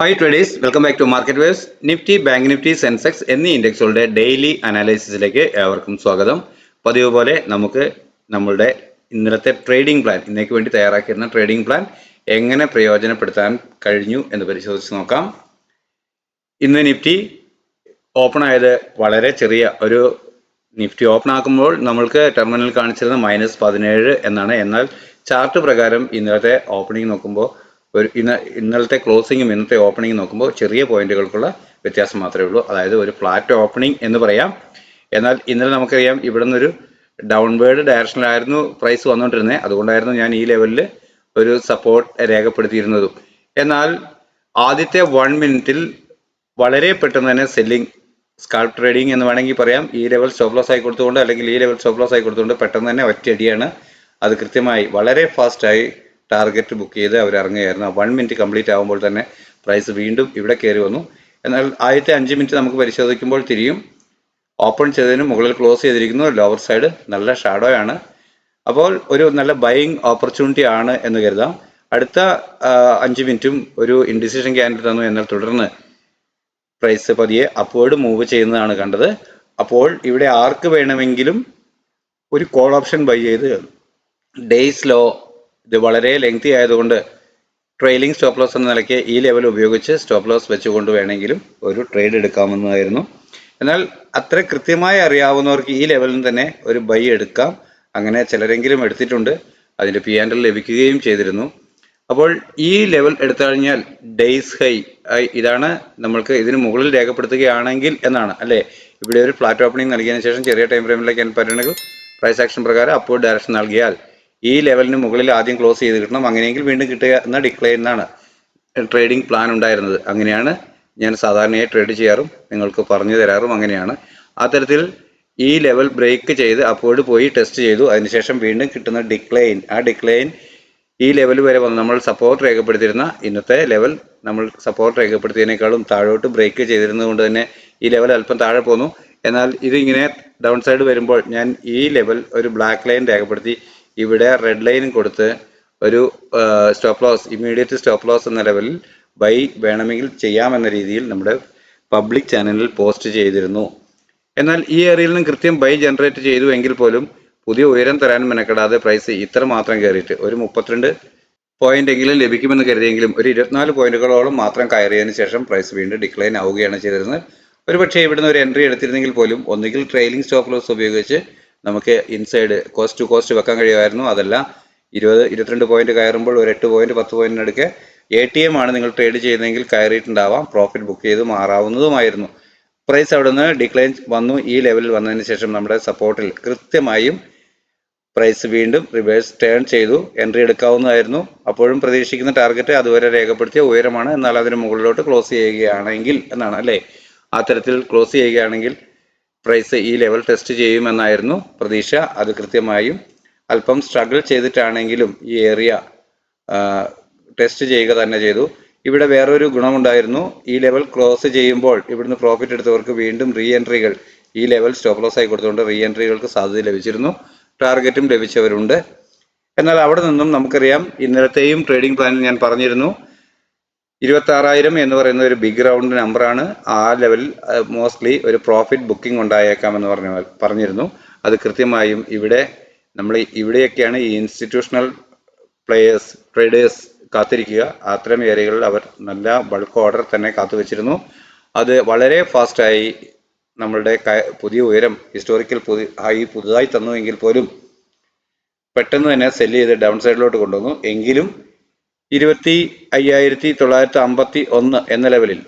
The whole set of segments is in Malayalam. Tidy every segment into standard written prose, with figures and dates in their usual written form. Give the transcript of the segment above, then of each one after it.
Hi traders, welcome back to Market Verse. Nifty, bank Nifty, Sensex എന്നീ ഇൻഡെക്സുകളുടെ ഡെയിലി അനാലിസിസിലേക്ക് ഏവർക്കും സ്വാഗതം. പതിവ് പോലെ നമുക്ക് നമ്മളുടെ ഇന്നലത്തെ ട്രേഡിംഗ് പ്ലാൻ, ഇന്നേക്ക് വേണ്ടി തയ്യാറാക്കിയിരുന്ന ട്രേഡിംഗ് പ്ലാൻ എങ്ങനെ പ്രയോജനപ്പെടുത്താൻ കഴിഞ്ഞു എന്ന് പരിശോധിച്ച് നോക്കാം. ഇന്ന് നിഫ്റ്റി ഓപ്പൺ ആയത് വളരെ ചെറിയ ഒരു നിഫ്റ്റി ഓപ്പൺ ആക്കുമ്പോൾ നമ്മൾക്ക് ടെർമിനൽ കാണിച്ചിരുന്നത് -17 എന്നാണ്. എന്നാൽ ചാർട്ട് പ്രകാരം ഇന്നലത്തെ ഓപ്പണിംഗ് നോക്കുമ്പോൾ ഇന്നലത്തെ ക്ലോസിങ്ങും ഇന്നത്തെ ഓപ്പണിംഗ് നോക്കുമ്പോൾ ചെറിയ പോയിന്റുകൾക്കുള്ള വ്യത്യാസം മാത്രമേ ഉള്ളൂ. അതായത് ഒരു ഫ്ലാറ്റ് ഓപ്പണിംഗ് എന്ന് പറയാം. എന്നാൽ ഇന്നലെ നമുക്കറിയാം ഇവിടെ നിന്നൊരു ഡൗൺവേർഡ് ഡയറക്ഷനിലായിരുന്നു പ്രൈസ് വന്നുകൊണ്ടിരുന്നത്. അതുകൊണ്ടായിരുന്നു ഞാൻ ഈ ലെവലിൽ ഒരു സപ്പോർട്ട് രേഖപ്പെടുത്തിയിരുന്നതും. എന്നാൽ ആദ്യത്തെ 1 മിനിറ്റിൽ വളരെ പെട്ടെന്ന് തന്നെ സെല്ലിംഗ്, സ്കാൽപ്പ് ട്രേഡിംഗ് എന്ന് വേണമെങ്കിൽ പറയാം, ഈ ലെവൽ സ്റ്റോപ്പ് ലോസ് ആയി കൊടുത്തുകൊണ്ട് അല്ലെങ്കിൽ ഈ ലെവൽ സ്റ്റോപ്പ് ലോസ് ആയി കൊടുത്തുകൊണ്ട് പെട്ടെന്ന് തന്നെ ഒറ്റയടിയാണ് അത് കൃത്യമായി വളരെ ഫാസ്റ്റായി ടാർഗറ്റ് ബുക്ക് ചെയ്ത് അവർ ഇറങ്ങുകയായിരുന്നു. 1 മിനിറ്റ് കംപ്ലീറ്റ് ആകുമ്പോൾ തന്നെ പ്രൈസ് വീണ്ടും ഇവിടെ കയറി വന്നു. എന്നാൽ ആദ്യത്തെ 5 മിനിറ്റ് നമുക്ക് പരിശോധിക്കുമ്പോൾ തിരിയും. ഓപ്പൺ ചെയ്തതിന് മുകളിൽ ക്ലോസ് ചെയ്തിരിക്കുന്നു. ലോവർ സൈഡ് നല്ല ഷാഡോ ആണ്. അപ്പോൾ ഒരു നല്ല ബൈയിങ് ഓപ്പർച്യൂണിറ്റി ആണ് എന്ന് കരുതാം. അടുത്ത 5 മിനിറ്റും ഒരു ഇൻഡിസിഷൻ ക്യാൻഡിൽ തന്നു. എന്നാൽ തുടർന്ന് പ്രൈസ് പതിയെ അപ്വേർഡ് മൂവ് ചെയ്യുന്നതാണ് കണ്ടത്. അപ്പോൾ ഇവിടെ ആർക്ക് വേണമെങ്കിലും ഒരു കോൾ ഓപ്ഷൻ ബൈ ചെയ്ത് ഡേയ്സ് ലോ ഇത് വളരെ ലെങ്തി ആയതുകൊണ്ട് ട്രെയിലിംഗ് സ്റ്റോപ്പ് ലോസ് എന്ന നിലയ്ക്ക് ഈ ലെവൽ ഉപയോഗിച്ച് സ്റ്റോപ്പ് ലോസ് വെച്ചുകൊണ്ട് വേണമെങ്കിലും ഒരു ട്രേഡ് എടുക്കാമെന്നതായിരുന്നു. എന്നാൽ അത്ര കൃത്യമായി അറിയാവുന്നവർക്ക് ഈ ലെവലിൽ തന്നെ ഒരു ബൈ എടുക്കാം. അങ്ങനെ ചിലരെങ്കിലും എടുത്തിട്ടുണ്ട്. അതിൻ്റെ P&L ലഭിക്കുകയും ചെയ്തിരുന്നു. അപ്പോൾ ഈ ലെവൽ എടുത്തു കഴിഞ്ഞാൽ ഡേയ്സ് ഹൈ ഇതാണ്, നമ്മൾക്ക് ഇതിന് മുകളിൽ രേഖപ്പെടുത്തുകയാണെങ്കിൽ എന്നാണ് അല്ലേ. ഇവിടെ ഒരു ഫ്ലാറ്റ് ഓപ്പണിംഗ് നൽകിയതിനു ശേഷം ചെറിയ ടൈം ഫ്രെയിമിലേക്ക് പറയുകയാണെങ്കിൽ പ്രൈസ് ആക്ഷൻ പ്രകാരം അപ്വേർഡ് ഡയറക്ഷൻ നൽകിയാൽ ഈ ലെവലിന് മുകളിൽ ആദ്യം ക്ലോസ് ചെയ്ത് കിട്ടണം. അങ്ങനെയെങ്കിൽ വീണ്ടും കിട്ടുക എന്ന ഡിക്ലൈൻ എന്നാണ് ട്രേഡിംഗ് പ്ലാൻ ഉണ്ടായിരുന്നത്. അങ്ങനെയാണ് ഞാൻ സാധാരണയായി ട്രേഡ് ചെയ്യാറും നിങ്ങൾക്ക് പറഞ്ഞു തരാറും അങ്ങനെയാണ്. അത്തരത്തിൽ ഈ ലെവൽ ബ്രേക്ക് ചെയ്ത് അപ്വേർഡ് പോയി ടെസ്റ്റ് ചെയ്തു. അതിനുശേഷം വീണ്ടും കിട്ടുന്ന ഡിക്ലൈൻ, ആ ഡിക്ലൈൻ ഈ ലെവൽ വരെ വന്ന് നമ്മൾ സപ്പോർട്ട് രേഖപ്പെടുത്തിയിരുന്ന ഇന്നത്തെ ലെവൽ നമ്മൾ സപ്പോർട്ട് രേഖപ്പെടുത്തിയതിനേക്കാളും താഴോട്ട് ബ്രേക്ക് ചെയ്തിരുന്നത് കൊണ്ട് തന്നെ ഈ ലെവൽ അല്പം താഴെ പോന്നു. എന്നാൽ ഇതിങ്ങനെ ഡൗൺ സൈഡ് വരുമ്പോൾ ഞാൻ ഈ ലെവൽ ഒരു ബ്ലാക്ക് ലൈൻ രേഖപ്പെടുത്തി ഇവിടെ റെഡ് ലൈൻ കൊടുത്ത് ഒരു stop loss, immediate stop loss എന്ന ലെവലിൽ ബൈ വേണമെങ്കിൽ ചെയ്യാമെന്ന രീതിയിൽ നമ്മുടെ പബ്ലിക് ചാനലിൽ പോസ്റ്റ് ചെയ്തിരുന്നു. എന്നാൽ ഈ ഏരിയയിൽ നിന്ന് കൃത്യം ബൈ ജനറേറ്റ് ചെയ്തു എങ്കിൽ പോലും പുതിയ ഉയരം തരാൻ മെനക്കെടാതെ പ്രൈസ് ഇത്ര മാത്രം കയറിയിട്ട് ഒരു 32 പോയിന്റ് എങ്കിലും ലഭിക്കുമെന്ന് കരുതിയെങ്കിലും ഒരു 24 പോയിന്റുകളോളം മാത്രം കയറിയതിനു ശേഷം പ്രൈസ് വീണ്ടും ഡിക്ലൈൻ ആവുകയാണ് ചെയ്തിരുന്നത്. ഒരുപക്ഷെ ഇവിടുന്ന് ഒരു എൻട്രി എടുത്തിരുന്നെങ്കിൽ പോലും ഒന്നുകിൽ ട്രെയിലിംഗ് സ്റ്റോപ്പ് ലോസ് ഉപയോഗിച്ച് നമുക്ക് ഇൻസൈഡ് കോസ്റ്റ് ടു കോസ്റ്റ് വെക്കാൻ കഴിയുമായിരുന്നു. അതല്ല 20-22 പോയിന്റ് കയറുമ്പോൾ ഒരു 8 പോയിന്റ് 10 പോയിന്റിനടുക്ക് ATM ആണ് നിങ്ങൾ ട്രേഡ് ചെയ്യുന്നതെങ്കിൽ കയറിയിട്ടുണ്ടാവാം, പ്രോഫിറ്റ് ബുക്ക് ചെയ്ത് മാറാവുന്നതുമായിരുന്നു. പ്രൈസ് അവിടെ നിന്ന് ഡിക്ലൈൻ വന്നു. ഈ ലെവലിൽ വന്നതിന് ശേഷം നമ്മുടെ സപ്പോർട്ടിൽ കൃത്യമായും പ്രൈസ് വീണ്ടും റിവേഴ്സ് ടേൺ ചെയ്തു. എൻട്രി എടുക്കാവുന്നതായിരുന്നു. അപ്പോഴും പ്രതീക്ഷിക്കുന്ന ടാർഗറ്റ് അതുവരെ രേഖപ്പെടുത്തിയ ഉയരമാണ്. എന്നാൽ അതിന് മുകളിലോട്ട് ക്ലോസ് ചെയ്യുകയാണെങ്കിൽ എന്നാണ് അല്ലേ. അത്തരത്തിൽ ക്ലോസ് ചെയ്യുകയാണെങ്കിൽ പ്രൈസ് ഈ ലെവൽ ടെസ്റ്റ് ചെയ്യുമെന്നായിരുന്നു പ്രതീക്ഷ. അത് കൃത്യമായും അല്പം സ്ട്രഗിൾ ചെയ്തിട്ടാണെങ്കിലും ഈ ഏരിയ ടെസ്റ്റ് ചെയ്യുക തന്നെ ചെയ്തു. ഇവിടെ വേറൊരു ഗുണമുണ്ടായിരുന്നു. ഈ ലെവൽ ക്ലോസ് ചെയ്യുമ്പോൾ ഇവിടുന്ന് പ്രോഫിറ്റ് എടുത്തവർക്ക് വീണ്ടും റീ എൻട്രികൾ, ഈ ലെവൽ സ്റ്റോപ്പ് ലോസ് ആയി കൊടുത്തുകൊണ്ട് റീ എൻട്രികൾക്ക് സാധ്യത ലഭിച്ചിരുന്നു. ടാർഗറ്റും ലഭിച്ചവരുണ്ട്. എന്നാൽ അവിടെ നിന്നും നമുക്കറിയാം ഇന്നലത്തെയും ട്രേഡിംഗ് പ്ലാനിൽ ഞാൻ പറഞ്ഞിരുന്നു 26,000 എന്ന് പറയുന്ന ഒരു ബിഗ് റൗണ്ട് നമ്പറാണ്. ആ ലെവലിൽ മോസ്റ്റ്ലി ഒരു പ്രോഫിറ്റ് ബുക്കിംഗ് ഉണ്ടായേക്കാമെന്ന് പറഞ്ഞിരുന്നു. അത് കൃത്യമായും ഇവിടെ നമ്മൾ ഇവിടെയൊക്കെയാണ് ഈ ഇൻസ്റ്റിറ്റ്യൂഷണൽ പ്ലേയേഴ്സ്, ട്രേഡേഴ്സ് കാത്തിരിക്കുക. അത്തരം ഏരിയകളിൽ അവർ നല്ല ബൾക്ക് ഓർഡർ തന്നെ കാത്തുവച്ചിരുന്നു. അത് വളരെ ഫാസ്റ്റായി നമ്മളുടെ പുതിയ ഉയരം, ഹിസ്റ്റോറിക്കൽ ഹൈ പുതുതായി തന്നുവെങ്കിൽ പോലും പെട്ടെന്ന് തന്നെ സെല്ല് ചെയ്ത് ഡൗൺ സൈഡിലോട്ട് കൊണ്ടുവന്നു. എങ്കിലും 25,951 എന്ന ലെവലിൽ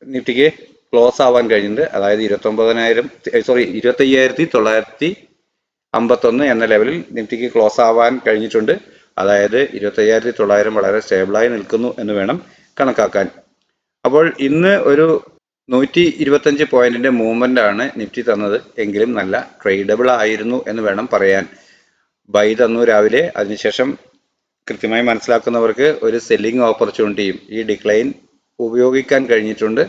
നിഫ്റ്റിക്ക് ക്ലോസ് ആവാൻ കഴിഞ്ഞിട്ടുണ്ട്. അതായത് 25,951 എന്ന ലെവലിൽ നിഫ്റ്റിക്ക് ക്ലോസ് ആവാൻ കഴിഞ്ഞിട്ടുണ്ട്. അതായത് 25,900 വളരെ സ്റ്റേബിളായി നിൽക്കുന്നു എന്ന് വേണം കണക്കാക്കാൻ. അപ്പോൾ ഇന്ന് ഒരു 125 പോയിന്റിന്റെ മൂവ്മെന്റ് ആണ് നിഫ്റ്റി തന്നത്. എങ്കിലും നല്ല ട്രേഡബിൾ ആയിരുന്നു എന്ന് വേണം പറയാൻ. ബൈ തന്നു രാവിലെ. അതിനുശേഷം കൃത്യമായി മനസ്സിലാക്കുന്നവർക്ക് ഒരു സെല്ലിംഗ് ഓപ്പർച്യൂണിറ്റിയും ഈ ഡിക്ലൈൻ ഉപയോഗിക്കാൻ കഴിഞ്ഞിട്ടുണ്ട്.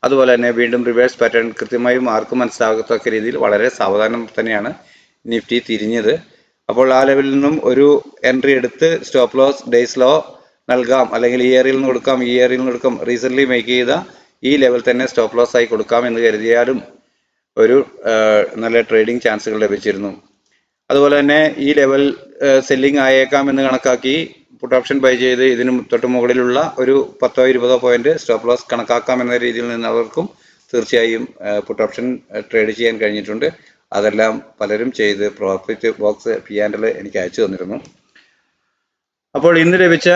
അതുപോലെ തന്നെ വീണ്ടും റിവേഴ്സ് പാറ്റേൺ കൃത്യമായും ആർക്കും മനസ്സിലാകത്തക്ക രീതിയിൽ വളരെ സാവധാനം തന്നെയാണ് നിഫ്റ്റി തിരിഞ്ഞത്. അപ്പോൾ ആ ലെവലിൽ നിന്നും ഒരു എൻട്രി എടുത്ത് സ്റ്റോപ്പ് ലോസ്, ഡേയ്സ് ലോ നൽകാം, അല്ലെങ്കിൽ ഈ ഏരിയയിൽ നിന്ന് കൊടുക്കാം, ഈ ഏരിയയിൽ നിന്ന് കൊടുക്കാം, റീസെന്റ് മേക്ക് ചെയ്ത ഈ ലെവൽ തന്നെ സ്റ്റോപ്പ് ലോസ് ആയി കൊടുക്കാം എന്ന് കരുതിയാലും ഒരു നല്ല ട്രേഡിംഗ് ചാൻസുകൾ ലഭിച്ചിരുന്നു. അതുപോലെ തന്നെ ഈ ലെവൽ സെല്ലിംഗ് ആയേക്കാം എന്ന് കണക്കാക്കി പുട്ട് ഓപ്ഷൻ ബൈ ചെയ്ത് ഇതിന് തൊട്ട് മുകളിലുള്ള ഒരു 10-20 പോയിന്റ് സ്റ്റോപ്പ് ലോസ് കണക്കാക്കാം എന്ന രീതിയിൽ നിന്നവർക്കും തീർച്ചയായും പുട്ട് ഓപ്ഷൻ ട്രേഡ് ചെയ്യാൻ കഴിഞ്ഞിട്ടുണ്ട്. അതെല്ലാം പലരും ചെയ്ത് പ്രോഫിറ്റ് ബോക്സ് P&L എനിക്ക് അയച്ചു തന്നിരുന്നു. അപ്പോൾ ഇന്ന് ലഭിച്ച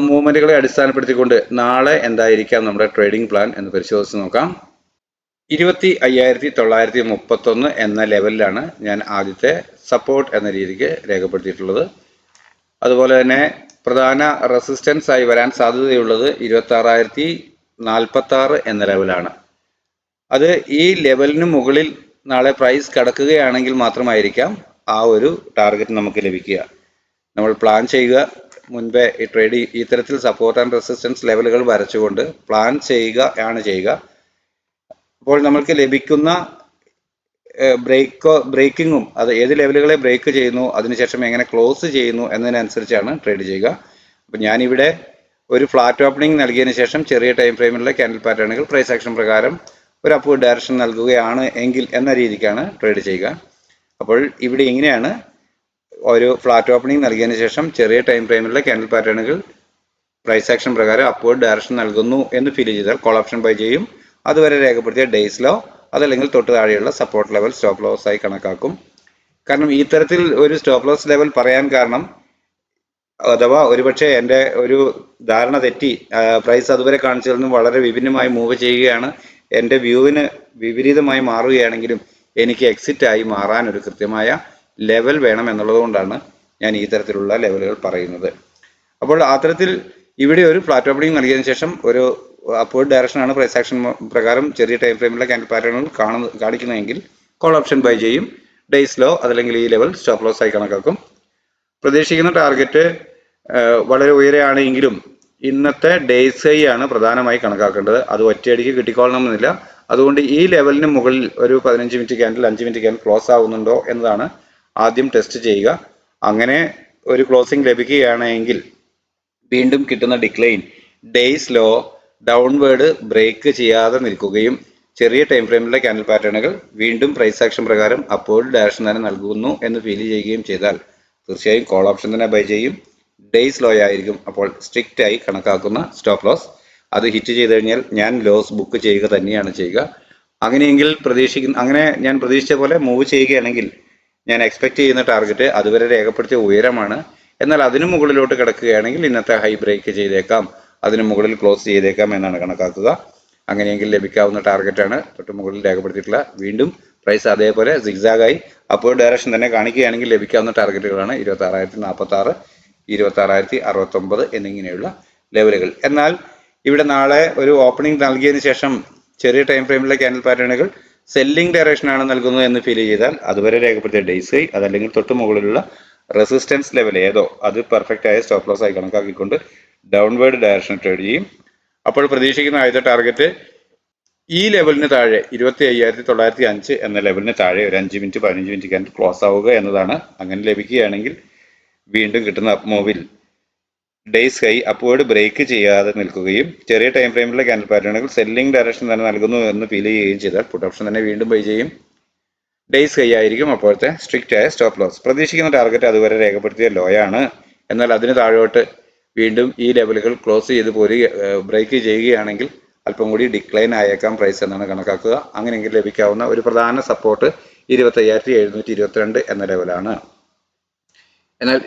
മൂവ്മെന്റുകളെ അടിസ്ഥാനപ്പെടുത്തിക്കൊണ്ട് നാളെ എന്തായിരിക്കാം നമ്മുടെ ട്രേഡിംഗ് പ്ലാൻ എന്ന് പരിശോധിച്ച് നോക്കാം. 25,931 എന്ന ലെവലിലാണ് ഞാൻ ആദ്യത്തെ സപ്പോർട്ട് എന്ന രീതിക്ക് രേഖപ്പെടുത്തിയിട്ടുള്ളത്. അതുപോലെ തന്നെ പ്രധാന റെസിസ്റ്റൻസ് ആയി വരാൻ സാധ്യതയുള്ളത് 26,046 എന്ന ലെവലാണ്. അത് ഈ ലെവലിന് മുകളിൽ നാളെ പ്രൈസ് കടക്കുകയാണെങ്കിൽ മാത്രമായിരിക്കാം ആ ഒരു ടാർഗറ്റ് നമുക്ക് ലഭിക്കുക. നമ്മൾ പ്ലാൻ ചെയ്യുക മുൻപേ ഈ ട്രേഡ് ഇത്തരത്തിൽ സപ്പോർട്ട് ആൻഡ് റെസിസ്റ്റൻസ് ലെവലുകൾ വരച്ചുകൊണ്ട് പ്ലാൻ ചെയ്യുക. അപ്പോൾ നമ്മൾക്ക് ലഭിക്കുന്ന ബ്രേക്കിങ്ങും അത് ഏത് ലെവലുകളെ ബ്രേക്ക് ചെയ്യുന്നു, അതിനുശേഷം എങ്ങനെ ക്ലോസ് ചെയ്യുന്നു എന്നതിനനുസരിച്ചാണ് ട്രേഡ് ചെയ്യുക. അപ്പം ഞാനിവിടെ ഒരു ഫ്ലാറ്റ് ഓപ്പണിംഗ് നൽകിയതിന് ശേഷം ചെറിയ ടൈം ഫ്രെയിമിലുള്ള ക്യാൻഡിൽ പാറ്റേണുകൾ പ്രൈസ് ആക്ഷൻ പ്രകാരം ഒരു അപ്വേർഡ് ഡയറക്ഷൻ നൽകുകയാണ് എങ്കിൽ എന്ന രീതിക്കാണ് ട്രേഡ് ചെയ്യുക. അപ്പോൾ ഇവിടെ ഇങ്ങനെയാണ് ഒരു ഫ്ലാറ്റ് ഓപ്പണിംഗ് നൽകിയതിന് ശേഷം ചെറിയ ടൈം ഫ്രെയിമിലുള്ള ക്യാൻഡിൽ പാറ്റേണുകൾ പ്രൈസ് ആക്ഷൻ പ്രകാരം അപ്വേർഡ് ഡയറക്ഷൻ നൽകുന്നു എന്ന് ഫീൽ ചെയ്താൽ കോൾ ഓപ്ഷൻ ബൈ ചെയ്യും. അതുവരെ രേഖപ്പെടുത്തിയ ഡേയ്സ് ലോ അതല്ലെങ്കിൽ തൊട്ട് താഴെയുള്ള സപ്പോർട്ട് ലെവൽ സ്റ്റോപ്പ് ലോസ് ആയി കണക്കാക്കും. കാരണം ഈ തരത്തിൽ ഒരു സ്റ്റോപ്പ് ലോസ് ലെവൽ പറയാൻ കാരണം, അഥവാ ഒരുപക്ഷെ എൻ്റെ ഒരു ധാരണ തെറ്റി പ്രൈസ് അതുവരെ കാണിച്ചതിൽ നിന്നും വളരെ വിഭിന്നമായി മൂവ് ചെയ്യുകയാണ്, എൻ്റെ വ്യൂവിന് വിപരീതമായി മാറുകയാണെങ്കിലും എനിക്ക് എക്സിറ്റ് ആയി മാറാൻ ഒരു കൃത്യമായ ലെവൽ വേണം എന്നുള്ളത് കൊണ്ടാണ് ഞാൻ ഈ തരത്തിലുള്ള ലെവലുകൾ പറയുന്നത്. അപ്പോൾ അത്തരത്തിൽ ഇവിടെ ഒരു ഫ്ലാറ്റ് ഓപ്പണിംഗ് നൽകിയതിനു ശേഷം ഒരു അപ്വേർഡ് ഡയറക്ഷനാണ് പ്രൈസ് ആക്ഷൻ പ്രകാരം ചെറിയ ടൈം ഫ്രെയിമിലെ ക്യാൻഡിൽ പാറ്റേണുകൾ കാണിക്കുന്നതെങ്കിൽ കോൾ ഓപ്ഷൻ ബൈ ചെയ്യും. ഡേയ്സ് ലോ അതല്ലെങ്കിൽ ഈ ലെവൽ സ്റ്റോപ്പ് ലോസ് ആയി കണക്കാക്കും. പ്രതീക്ഷിക്കുന്ന ടാർഗറ്റ് വളരെ ഉയരെയാണെങ്കിലും ഇന്നത്തെ ഡേയ്സ് ഹൈ ആണ് പ്രധാനമായി കണക്കാക്കേണ്ടത്. അത് ഒറ്റയടിക്ക് കിട്ടിക്കൊള്ളണമെന്നില്ല. അതുകൊണ്ട് ഈ ലെവലിന് മുകളിൽ ഒരു 15 minute candle 5 minute candle close ആവുന്നുണ്ടോ എന്നതാണ് ആദ്യം ടെസ്റ്റ് ചെയ്യുക. അങ്ങനെ ഒരു ക്ലോസിംഗ് ലഭിക്കുകയാണെങ്കിൽ വീണ്ടും കിട്ടുന്ന decline days low downward break ചെയ്യാതെ നിൽക്കുകയും ചെറിയ ടൈം ഫ്രെയിമിലെ ക്യാൻഡിൽ പാറ്റേണുകൾ വീണ്ടും പ്രൈസ് ആക്ഷൻ പ്രകാരം അപ്വേർഡ് ഡയറക്ഷൻ തന്നെ നൽകുന്നു എന്ന് ഫീൽ ചെയ്യുകയും ചെയ്താൽ തീർച്ചയായും കോൾ ഓപ്ഷൻ തന്നെ ബൈ ചെയ്യും. ഡേയ്സ് ലോ ആയിരിക്കും അപ്പോൾ സ്ട്രിക്റ്റ് ആയി കണക്കാക്കുന്ന സ്റ്റോപ്പ് ലോസ്. അത് ഹിറ്റ് ചെയ്ത് കഴിഞ്ഞാൽ ഞാൻ ലോസ് ബുക്ക് ചെയ്യുക തന്നെയാണ് ചെയ്യുക. അങ്ങനെയെങ്കിൽ അങ്ങനെ ഞാൻ പ്രതീക്ഷിച്ച പോലെ മൂവ് ചെയ്യുകയാണെങ്കിൽ ഞാൻ എക്സ്പെക്ട് ചെയ്യുന്ന ടാർഗറ്റ് അതുവരെ രേഖപ്പെടുത്തിയ ഉയരമാണ്. എന്നാൽ അതിനു മുകളിലോട്ട് കിടക്കുകയാണെങ്കിൽ ഇന്നത്തെ ഹൈ ബ്രേക്ക് ചെയ്തേക്കാം, അതിനു മുകളിൽ ക്ലോസ് ചെയ്തേക്കാം എന്നാണ് കണക്കാക്കുക. അങ്ങനെയെങ്കിൽ ലഭിക്കാവുന്ന ടാർഗറ്റാണ് തൊട്ട് മുകളിൽ രേഖപ്പെടുത്തിയിട്ടുള്ള. വീണ്ടും പ്രൈസ് അതേപോലെ സിഗ്സാഗായി അപ്വേർഡ് ഡയറക്ഷൻ തന്നെ കാണിക്കുകയാണെങ്കിൽ ലഭിക്കാവുന്ന ടാർഗറ്റുകളാണ് 26,046, 26,069 എന്നിങ്ങനെയുള്ള ലെവലുകൾ. എന്നാൽ ഇവിടെ നാളെ ഒരു ഓപ്പണിംഗ് നൽകിയതിനു ശേഷം ചെറിയ ടൈം ഫ്രെയിമിലെ ക്യാൻഡിൽ പാറ്റേണുകൾ സെല്ലിംഗ് ഡയറക്ഷൻ ആണ് നൽകുന്നത് എന്ന് ഫീൽ ചെയ്താൽ അതുവരെ രേഖപ്പെടുത്തിയ ഡേയ്സ് ഹൈ അതല്ലെങ്കിൽ തൊട്ട് മുകളിലുള്ള റെസിസ്റ്റൻസ് ലെവൽ ഏതോ അത് പെർഫെക്റ്റ് ആയ സ്റ്റോപ്പ് ലോസ് ആയി കണക്കാക്കിക്കൊണ്ട് ഡൗൺവേർഡ് ഡയറക്ഷൻ ട്രേഡ് ചെയ്യും. അപ്പോൾ പ്രതീക്ഷിക്കുന്ന ആദ്യത്തെ ടാർഗറ്റ് ഈ ലെവലിന് താഴെ 25,905 എന്ന ലെവലിന് താഴെ ഒരു 5 മിനിറ്റ് 15 മിനിറ്റ് ക്യാൻഡിൽ ക്ലോസ് ആവുക എന്നതാണ്. അങ്ങനെ ലഭിക്കുകയാണെങ്കിൽ വീണ്ടും കിട്ടുന്ന മൂവിൽ ഡേയ്സ് ഹൈ അപ്വേർഡ് ബ്രേക്ക് ചെയ്യാതെ നിൽക്കുകയും ചെറിയ ടൈം ഫ്രെയിമിലെ ക്യാൻഡിൽ പാറ്റേണുകൾ സെല്ലിംഗ് ഡയറക്ഷൻ തന്നെ നൽകുന്നു എന്ന് ഫീൽ ചെയ്യുകയും ചെയ്താൽ പുട്ട് ഓപ്ഷൻ തന്നെ വീണ്ടും ബൈ ചെയ്യും. ഡേയ്സ് ഹൈ ആയിരിക്കും അപ്പോഴത്തെ സ്ട്രിക്റ്റ് ആയ സ്റ്റോപ്പ് ലോസ്. പ്രതീക്ഷിക്കുന്ന ടാർഗറ്റ് അതുവരെ രേഖപ്പെടുത്തിയ ലോ ആണ്. എന്നാൽ അതിന് താഴോട്ട് വീണ്ടും ഈ ലെവലുകൾ ക്ലോസ് ചെയ്ത് ബ്രേക്ക് ചെയ്യുകയാണെങ്കിൽ അല്പം കൂടി ഡിക്ലൈൻ ആയേക്കാം പ്രൈസ് എന്നാണ് കണക്കാക്കുക. അങ്ങനെയെങ്കിൽ ലഭിക്കാവുന്ന ഒരു പ്രധാന സപ്പോർട്ട് 25,722 എന്ന ലെവലാണ്. എന്നാൽ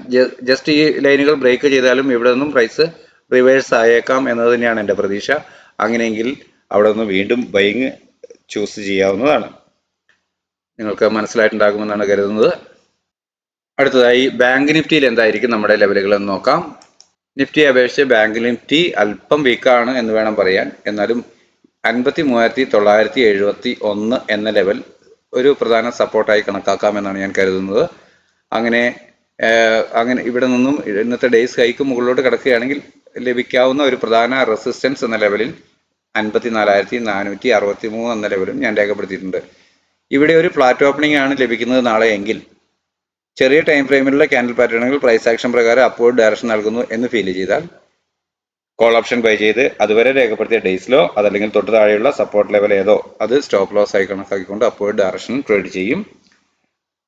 ജസ്റ്റ് ഈ ലൈനുകൾ ബ്രേക്ക് ചെയ്താലും ഇവിടെ നിന്നും പ്രൈസ് റിവേഴ്സ് ആയേക്കാം എന്നത് തന്നെയാണ് എൻ്റെ പ്രതീക്ഷ. അങ്ങനെയെങ്കിൽ അവിടെ നിന്ന് വീണ്ടും ബൈങ് ചൂസ് ചെയ്യാവുന്നതാണ്. നിങ്ങൾക്ക് മനസ്സിലായിട്ടുണ്ടാകുമെന്നാണ് കരുതുന്നത്. അടുത്തതായി ബാങ്ക് നിഫ്റ്റിയിൽ എന്തായിരിക്കും നമ്മുടെ ലെവലുകൾ എന്ന് നോക്കാം. നിഫ്റ്റിയെ അപേക്ഷിച്ച് ബാങ്ക് നിഫ്റ്റി അല്പം വീക്കാണ് എന്ന് വേണം പറയാൻ. എന്നാലും 53,971 എന്ന ലെവൽ ഒരു പ്രധാന സപ്പോർട്ടായി കണക്കാക്കാമെന്നാണ് ഞാൻ കരുതുന്നത്. അങ്ങനെ ഇവിടെ നിന്നും ഇന്നത്തെ ഡേയ്സ് ഹൈക്ക് മുകളിലോട്ട് കിടക്കുകയാണെങ്കിൽ ലഭിക്കാവുന്ന ഒരു പ്രധാന റെസിസ്റ്റൻസ് എന്ന ലെവലിൽ 54,463 എന്ന ലെവലും ഞാൻ രേഖപ്പെടുത്തിയിട്ടുണ്ട്. ഇവിടെ ഒരു ഫ്ലാറ്റ് ഓപ്പണിംഗ് ആണ് ലഭിക്കുന്നത് നാളെ എങ്കിൽ ചെറിയ ടൈം ഫ്രെയിമിലുള്ള ക്യാൻഡിൽ പാറ്റേണുകൾ പ്രൈസ് ആക്ഷൻ പ്രകാരം അപ്വേർഡ് ഡയറക്ഷൻ നൽകുന്നു എന്ന് ഫീൽ ചെയ്താൽ കോൾ ഓപ്ഷൻ ബൈ ചെയ്ത് അതുവരെ രേഖപ്പെടുത്തിയ ഡേയ്സിലോ അതല്ലെങ്കിൽ തൊട്ട് താഴെയുള്ള സപ്പോർട്ട് ലെവൽ ഏതോ അത് സ്റ്റോപ്പ് ലോസ് ആയി കണക്കാക്കിക്കൊണ്ട് അപ്വേർഡ് ഡയറക്ഷൻ ട്രേഡ് ചെയ്യും.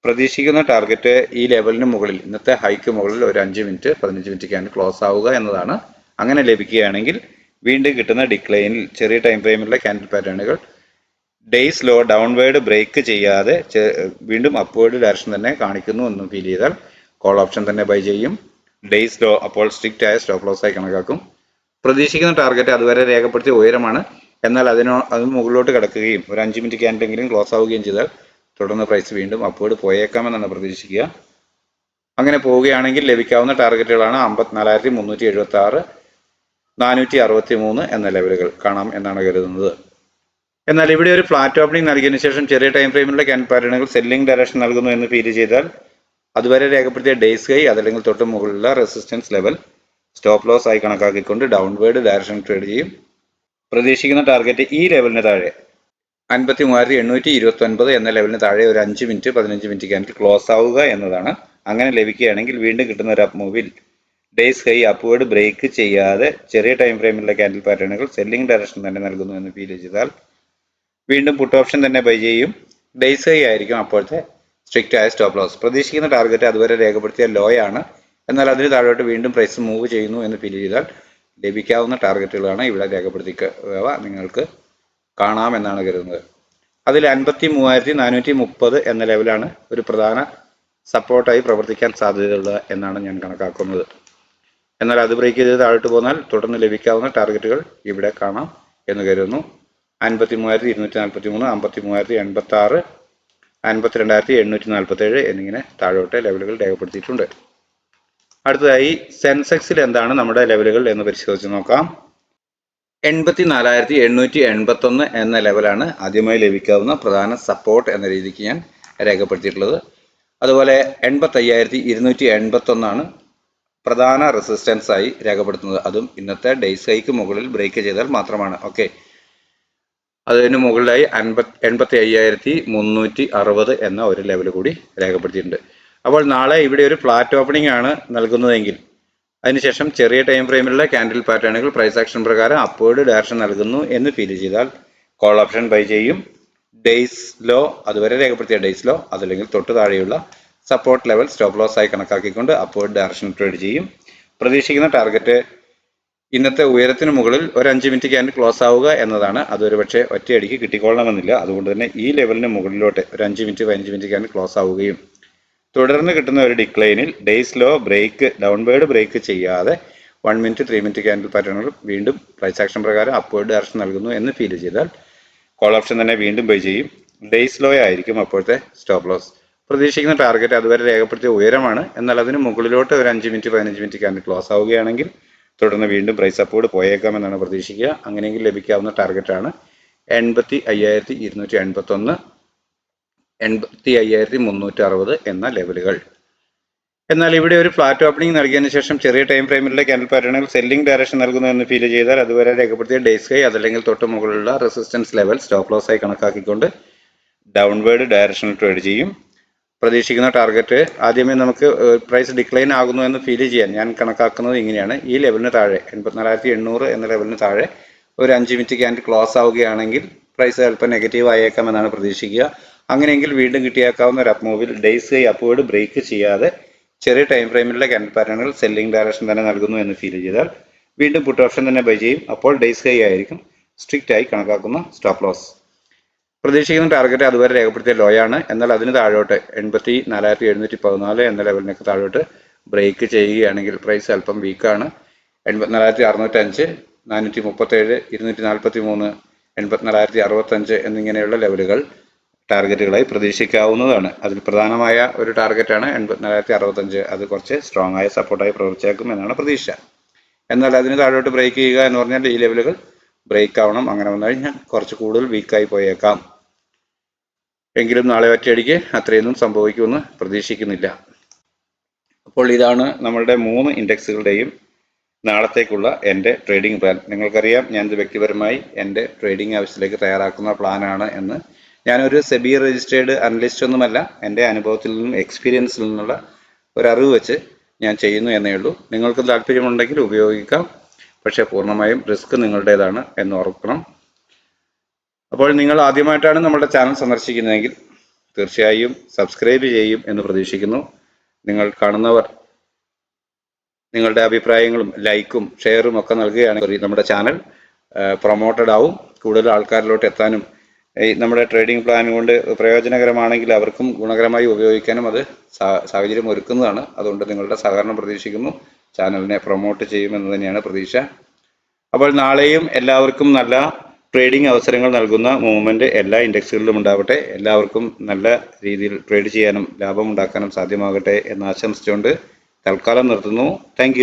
പ്രതീക്ഷിക്കുന്ന ടാർഗറ്റ് ഈ ലെവലിന് മുകളിൽ, ഇന്നത്തെ ഹൈക്ക് മുകളിൽ ഒരു 5 മിനിറ്റ് 15 മിനിറ്റ് ക്യാൻഡിൽ ക്ലോസ് ആവുക എന്നതാണ്. അങ്ങനെ ലഭിക്കുകയാണെങ്കിൽ വീണ്ടും കിട്ടുന്ന ഡിക്ലൈനിൽ ചെറിയ ടൈം ഫ്രെയിമിലുള്ള ക്യാൻഡിൽ പാറ്റേണുകൾ ഡേയ്സ് ലോ ഡൗൺവേർഡ് ബ്രേക്ക് ചെയ്യാതെ വീണ്ടും അപ്വേർഡ് ഡയറക്ഷൻ തന്നെ കാണിക്കുന്നു എന്ന് ഫീൽ ചെയ്താൽ കോൾ ഓപ്ഷൻ തന്നെ ബൈ ചെയ്യും. ഡേയ്സ് ലോ അപ്പോൾ സ്ട്രിക്റ്റ് ആയ സ്റ്റോപ്പ് ലോസ് ആയി കണക്കാക്കും. പ്രതീക്ഷിക്കുന്ന ടാർഗറ്റ് അതുവരെ രേഖപ്പെടുത്തിയ ഉയരമാണ്, എന്നാൽ അതിന് മുകളിലോട്ട് കിടക്കുകയും ഒരു 5 മിനിറ്റ് ക്യാൻഡിലെങ്കിലും ക്ലോസ് ആവുകയും ചെയ്താൽ തുടർന്ന് പ്രൈസ് വീണ്ടും അപ്വേർഡ് പോയേക്കാമെന്നാണ് പ്രതീക്ഷിക്കുക. അങ്ങനെ പോവുകയാണെങ്കിൽ ലഭിക്കാവുന്ന ടാർഗറ്റുകളാണ് 54,376, 463 എന്ന ലെവലുകൾ കാണാം എന്നാണ് കരുതുന്നത്. എന്നാൽ ഇവിടെ ഒരു ഫ്ലാറ്റ് ഓപ്പണിംഗ് നൽകിയതിനു ശേഷം ചെറിയ ടൈം ഫ്രെയിമിലുള്ള ക്യാൻഡിൽ പാറ്റേണുകൾ സെല്ലിംഗ് ഡയറക്ഷൻ നൽകുന്നു എന്ന് ഫീൽ ചെയ്താൽ അതുവരെ രേഖപ്പെടുത്തിയ ഡേയ്സ് ഹൈ അതല്ലെങ്കിൽ തൊട്ട് മുകളിലുള്ള റെസിസ്റ്റൻസ് ലെവൽ സ്റ്റോപ്പ് ലോസ് ആയി കണക്കാക്കിക്കൊണ്ട് ഡൗൺവേർഡ് ഡയറക്ഷൻ ട്രേഡ് ചെയ്യും. പ്രതീക്ഷിക്കുന്ന ടാർഗറ്റ് ഈ ലെവലിന് താഴെ 53,829 എന്ന ലെവലിന് താഴെ ഒരു 5 മിനിറ്റ് 15 മിനിറ്റ് ക്യാൻഡിൽ ക്ലോസ് ആവുക എന്നതാണ്. അങ്ങനെ ലഭിക്കുകയാണെങ്കിൽ വീണ്ടും കിട്ടുന്ന ഒരു അപ്പ് മൂവിൽ ഡേയ്സ് ഹൈ അപ്വേർഡ് ബ്രേക്ക് ചെയ്യാതെ ചെറിയ ടൈം ഫ്രെയിമിലുള്ള ക്യാൻഡിൽ പാറ്റേണുകൾ സെല്ലിംഗ് ഡയറക്ഷൻ തന്നെ നൽകുന്നു എന്ന് ഫീൽ ചെയ്താൽ വീണ്ടും പുട്ട് ഓപ്ഷൻ തന്നെ ബൈ ചെയ്യും. ഡേയ്സ് ഹൈ ആയിരിക്കും അപ്പോഴത്തെ സ്ട്രിക്റ്റ് ആയ സ്റ്റോപ്പ് ലോസ്. പ്രതീക്ഷിക്കുന്ന ടാർഗറ്റ് അതുവരെ രേഖപ്പെടുത്തിയ ലോ ആണ്, എന്നാൽ അതിന് താഴോട്ട് വീണ്ടും പ്രൈസ് മൂവ് ചെയ്യുന്നു എന്ന് ഫീൽ ചെയ്താൽ ലഭിക്കാവുന്ന ടാർഗറ്റുകളാണ് ഇവിടെ രേഖപ്പെടുത്തിയവ നിങ്ങൾക്ക് കാണാമെന്നാണ് കരുതുന്നത്. അതിൽ 53,430 എന്ന ലെവലാണ് ഒരു പ്രധാന സപ്പോർട്ടായി പ്രവർത്തിക്കാൻ സാധ്യതയുള്ളത് എന്നാണ് ഞാൻ കണക്കാക്കുന്നത്. എന്നാൽ അത് ബ്രേക്ക് ചെയ്ത് താഴോട്ട് പോന്നാൽ തുടർന്ന് ലഭിക്കാവുന്ന ടാർഗറ്റുകൾ ഇവിടെ കാണാം എന്ന് കരുതുന്നു. 53,243, 53,086, 52,847 എന്നിങ്ങനെ താഴോട്ട് ലെവലുകൾ രേഖപ്പെടുത്തിയിട്ടുണ്ട്. അടുത്തതായി സെൻസെക്സിൽ എന്താണ് നമ്മുടെ ലെവലുകൾ എന്ന് പരിശോധിച്ച് നോക്കാം. 84,881 എന്ന ലെവലാണ് ആദ്യമായി ലഭിക്കാവുന്ന പ്രധാന സപ്പോർട്ട് എന്ന രീതിക്ക് ഞാൻ രേഖപ്പെടുത്തിയിട്ടുള്ളത്. അതുപോലെ 85,281 ആണ് പ്രധാന റെസിസ്റ്റൻസ് ആയി രേഖപ്പെടുത്തുന്നത്. അതും ഇന്നത്തെ ഡേയ്സ് ഹൈക്ക് മുകളിൽ ബ്രേക്ക് ചെയ്താൽ മാത്രമാണ്. ഓക്കെ, അതിന് മുകളിലായി 85,360 എന്ന ഒരു ലെവൽ കൂടി രേഖപ്പെടുത്തിയിട്ടുണ്ട്. അപ്പോൾ നാളെ ഇവിടെ ഒരു ഫ്ലാറ്റ് ഓപ്പണിംഗ് ആണ് നൽകുന്നതെങ്കിൽ അതിനുശേഷം ചെറിയ ടൈം ഫ്രെയിമിലുള്ള ക്യാൻഡിൽ പാറ്റേണുകൾ പ്രൈസ് ആക്ഷൻ പ്രകാരം അപ്വേർഡ് ഡയറക്ഷൻ നൽകുന്നു എന്ന് ഫീൽ ചെയ്താൽ കോൾ ഓപ്ഷൻ ബൈ ചെയ്യും. ഡേയ്സ് ലോ അതുവരെ രേഖപ്പെടുത്തിയ ഡേയ്സ് ലോ അതല്ലെങ്കിൽ തൊട്ട് താഴെയുള്ള സപ്പോർട്ട് ലെവൽ സ്റ്റോപ്പ് ലോസ് ആയി കണക്കാക്കിക്കൊണ്ട് അപ്വേർഡ് ഡയറക്ഷൻ ട്രേഡ് ചെയ്യും. പ്രതീക്ഷിക്കുന്ന ടാർഗറ്റ് ഇന്നത്തെ ഉയരത്തിന് മുകളിൽ ഒരു 5 മിനിറ്റ് ക്യാൻഡിൽ ക്ലോസ് ആവുക എന്നതാണ്. അതൊരു പക്ഷേ ഒറ്റയടിക്ക് കിട്ടിക്കൊള്ളണമെന്നില്ല. അതുകൊണ്ട് തന്നെ ഈ ലെവലിന് മുകളിലോട്ട് ഒരു 5 മിനിറ്റ് 15 മിനിറ്റ് ക്യാൻഡിൽ ക്ലോസ് ആവുകയും തുടർന്ന് കിട്ടുന്ന ഒരു ഡിക്ലൈനിൽ days low break downward break ചെയ്യാതെ 1 മിനിറ്റ് 3 മിനിറ്റ് ക്യാൻഡിൽ പാറ്റേണുകൾ വീണ്ടും പ്രൈസ് ആക്ഷൻ പ്രകാരം അപ്വേർഡ് ഡയറക്ഷൻ നൽകുന്നു എന്ന് ഫീൽ ചെയ്താൽ കോൾ ഓപ്ഷൻ തന്നെ വീണ്ടും ബൈ ചെയ്യും. ഡേയ്സ് ലോ ആയിരിക്കും അപ്പോഴത്തെ സ്റ്റോപ്പ് ലോസ്. പ്രതീക്ഷിക്കുന്ന ടാർഗറ്റ് അതുവരെ രേഖപ്പെടുത്തിയ ഉയരമാണ്, എന്നാൽ അതിന് മുകളിലോട്ട് ഒരു 5 മിനിറ്റ് 15 മിനിറ്റ് ക്യാൻഡിൽ ക്ലോസ് ആവുകയാണെങ്കിൽ തുടർന്ന് വീണ്ടും പ്രൈസ് അപ്വേർഡ് പോയേക്കാമെന്നാണ് പ്രതീക്ഷിക്കുക. അങ്ങനെയെങ്കിൽ ലഭിക്കാവുന്ന ടാർഗറ്റാണ് 85,281, 85,360 എന്ന ലെവലുകൾ. എന്നാൽ ഇവിടെ ഒരു ഫ്ലാറ്റ് ഓപ്പണിംഗ് നൽകിയതിനു ശേഷം ചെറിയ ടൈം ഫ്രെയിമിലുള്ള ക്യാൻഡിൽ പാറ്റേണുകൾ സെല്ലിംഗ് ഡയറക്ഷൻ നൽകുന്നു എന്ന് ഫീൽ ചെയ്താൽ അതുവരെ രേഖപ്പെടുത്തിയ ഡേയ്സ് ഹൈ അതല്ലെങ്കിൽ തൊട്ട് മുകളിലുള്ള റെസിസ്റ്റൻസ് ലെവൽ സ്റ്റോപ്പ് ലോസ് ആയി കണക്കാക്കിക്കൊണ്ട് ഡൗൺവേർഡ് ഡയറക്ഷനിൽ ട്രേഡ് ചെയ്യും. പ്രതീക്ഷിക്കുന്ന ടാർഗറ്റ് ആദ്യമേ നമുക്ക് പ്രൈസ് ഡിക്ലൈൻ ആകുന്നു എന്ന് ഫീൽ ചെയ്യാൻ ഞാൻ കണക്കാക്കുന്നത് ഇങ്ങനെയാണ്. ഈ ലെവലിന് താഴെ 84,800 എന്ന ലെവലിന് താഴെ ഒരു 5 മിനിറ്റ് ക്യാൻഡിൽ ക്ലോസ് ആവുകയാണെങ്കിൽ പ്രൈസ് അല്പം നെഗറ്റീവ് ആയേക്കാം എന്നാണ് പ്രതീക്ഷിക്കുക. അങ്ങനെയെങ്കിൽ വീണ്ടും കിട്ടിയേക്കാവുന്ന ഒരു അപ്പ് മൂവിൽ ഡേയ്സ് ഹൈ അപ്വേർഡ് ബ്രേക്ക് ചെയ്യാതെ ചെറിയ ടൈം ഫ്രെയിമിലുള്ള ക്യാൻഡിൽ പാറ്റേണുകൾ സെല്ലിംഗ് ഡയറക്ഷൻ തന്നെ നൽകുന്നു എന്ന് ഫീൽ ചെയ്താൽ വീണ്ടും പുട്ട് ഓപ്ഷൻ തന്നെ ബൈ ചെയ്യും. അപ്പോൾ ഡേയ്സ് ഹൈ ആയിരിക്കും സ്ട്രിക്റ്റ് ആയി കണക്കാക്കുന്ന സ്റ്റോപ്പ് ലോസ്. പ്രതീക്ഷിക്കുന്ന ടാർഗറ്റ് അതുവരെ രേഖപ്പെടുത്തിയ ലോ ആണ്, എന്നാൽ അതിന് താഴോട്ട് 84,714 എന്ന ലെവലിനൊക്കെ താഴോട്ട് ബ്രേക്ക് ചെയ്യുകയാണെങ്കിൽ പ്രൈസ് അല്പം വീക്കാണ്. 84,605, 437, 243, 84,065 എന്നിങ്ങനെയുള്ള ലെവലുകൾ ടാർഗറ്റുകളായി പ്രതീക്ഷിക്കാവുന്നതാണ്. അതിൽ പ്രധാനമായ ഒരു ടാർഗറ്റാണ് 84,065. അത് കുറച്ച് സ്ട്രോങ് ആയ സപ്പോർട്ടായി പ്രവർത്തിച്ചേക്കും എന്നാണ് പ്രതീക്ഷ. എന്നാൽ അതിന് താഴോട്ട് ബ്രേക്ക് ചെയ്യുക എന്ന് പറഞ്ഞാൽ ഈ ലെവലുകൾ ബ്രേക്ക് ആവണം. അങ്ങനെ വന്നു കഴിഞ്ഞാൽ കുറച്ച് കൂടുതൽ വീക്കായി പോയേക്കാം. എങ്കിലും നാളെ ഒറ്റയടിക്ക് അത്രയൊന്നും സംഭവിക്കുമെന്ന് പ്രതീക്ഷിക്കുന്നില്ല. അപ്പോൾ ഇതാണ് നമ്മളുടെ 3 ഇൻഡെക്സുകളുടെയും നാളത്തേക്കുള്ള എൻ്റെ ട്രേഡിംഗ് പ്ലാൻ. നിങ്ങൾക്കറിയാം ഞാനിത് വ്യക്തിപരമായി എൻ്റെ ട്രേഡിംഗ് ആവശ്യത്തിലേക്ക് തയ്യാറാക്കുന്ന പ്ലാനാണ് എന്ന്. ഞാനൊരു സെബി രജിസ്റ്റേർഡ് അനലിസ്റ്റ് ഒന്നുമല്ല. എൻ്റെ അനുഭവത്തിൽ നിന്നും എക്സ്പീരിയൻസിൽ നിന്നുള്ള ഒരറിവ് വെച്ച് ഞാൻ ചെയ്യുന്നു എന്നേ ഉള്ളൂ. നിങ്ങൾക്ക് താല്പര്യമുണ്ടെങ്കിൽ ഉപയോഗിക്കാം. പക്ഷേ പൂർണ്ണമായും റിസ്ക് നിങ്ങളുടേതാണ് എന്ന് ഓർക്കണം. അപ്പോൾ നിങ്ങൾ ആദ്യമായിട്ടാണ് നമ്മുടെ ചാനൽ സന്ദർശിക്കുന്നതെങ്കിൽ തീർച്ചയായും സബ്സ്ക്രൈബ് ചെയ്യും എന്ന് പ്രതീക്ഷിക്കുന്നു. നിങ്ങൾ കാണുന്നവർ നിങ്ങളുടെ അഭിപ്രായങ്ങളും ലൈക്കും ഷെയറും ഒക്കെ നൽകുകയാണെങ്കിൽ നമ്മുടെ ചാനൽ പ്രൊമോട്ടഡ് ആവും. കൂടുതൽ ആൾക്കാരിലോട്ട് എത്താനും നമ്മുടെ ട്രേഡിംഗ് പ്ലാൻ കൊണ്ട് പ്രയോജനകരമാണെങ്കിൽ അവർക്കും ഗുണകരമായി ഉപയോഗിക്കാനും അത് സാഹചര്യം ഒരുക്കുന്നതാണ്. അതുകൊണ്ട് നിങ്ങളുടെ സഹകരണം പ്രതീക്ഷിക്കുന്നു. ചാനലിനെ പ്രൊമോട്ട് ചെയ്യുമെന്ന് തന്നെയാണ് പ്രതീക്ഷ. അപ്പോൾ നാളെയും എല്ലാവർക്കും നല്ല ട്രേഡിംഗ് അവസരങ്ങൾ നൽകുന്ന മൂവ്മെന്റ് എല്ലാ ഇൻഡെക്സുകളിലും ഉണ്ടാവട്ടെ. എല്ലാവർക്കും നല്ല രീതിയിൽ ട്രേഡ് ചെയ്യാനും ലാഭം ഉണ്ടാക്കാനും സാധ്യമാകട്ടെ എന്ന് ആശംസിച്ചുകൊണ്ട് തൽക്കാലം നിർത്തുന്നു. താങ്ക്